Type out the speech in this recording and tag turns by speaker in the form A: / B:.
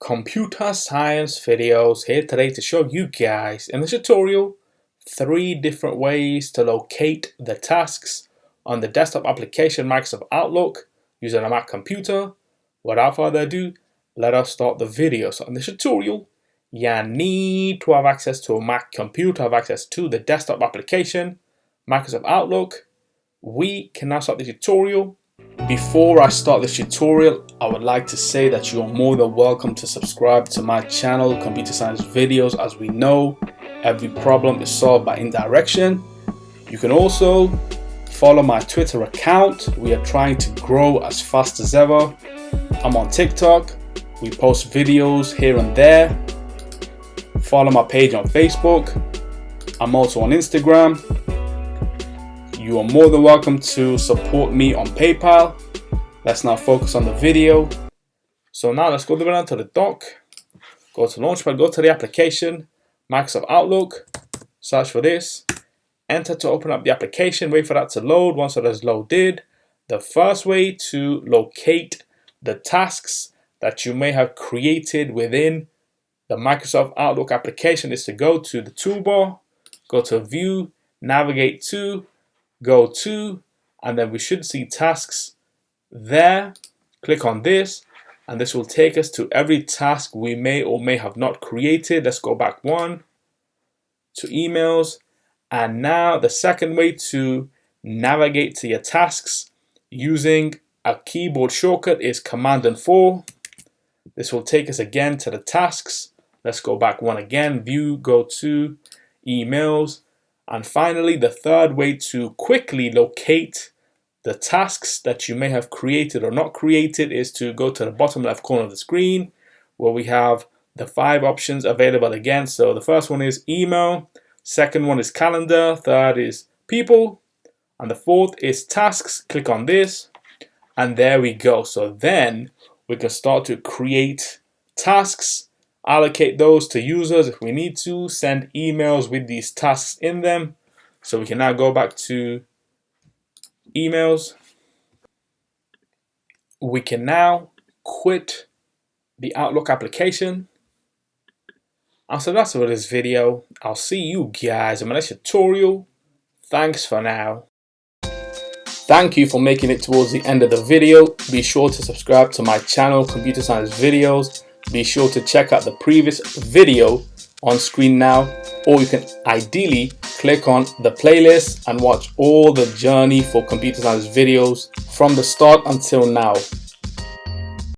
A: Computer science videos here today to show you guys in this tutorial 3 different ways to locate the tasks on the desktop application Microsoft Outlook using a Mac computer. Without further ado, let us start the video. So in this tutorial, you need to have access to a Mac computer, have access to the desktop application Microsoft Outlook. We can now start the tutorial. Before I start this tutorial, I would like to say that you are more than welcome to subscribe to my channel, Computer Science Videos. As we know, every problem is solved by indirection. You can also follow my Twitter account. We are trying to grow as fast as ever. I'm on TikTok. We post videos here and there. Follow my page on Facebook. I'm also on Instagram. You are more than welcome to support me on PayPal. Let's now focus on the video. So now let's go down to the dock. Go to Launchpad, go to the application, Microsoft Outlook. Search for this. Enter to open up the application. Wait for that to load. Once it has loaded, the first way to locate the tasks that you may have created within the Microsoft Outlook application is to go to the toolbar, go to View, navigate to, go to, and then we should see tasks there. Click on this and this will take us to every task we may or may have not created. Let's go back one to emails. And now the second way to navigate to your tasks using a keyboard shortcut is Command and 4. This will take us again to the tasks. Let's go back one again, View, go to, emails. And finally, the third way to quickly locate the tasks that you may have created or not created is to go to the bottom left corner of the screen where we have the 5 options available again. So the first one is email, second one is calendar, third is people, and the fourth is tasks. Click on this and there we go. So then we can start to create tasks, allocate those to users if we need to, send emails with these tasks in them. So we can now go back to emails. We can now quit the Outlook application. And so that's it for this video. I'll see you guys in my next tutorial. Thanks for now. Thank you for making it towards the end of the video. Be sure to subscribe to my channel, Computer Science Videos. Be sure to check out the previous video on screen now, or you can ideally click on the playlist and watch all the journey for computer science videos from the start until now.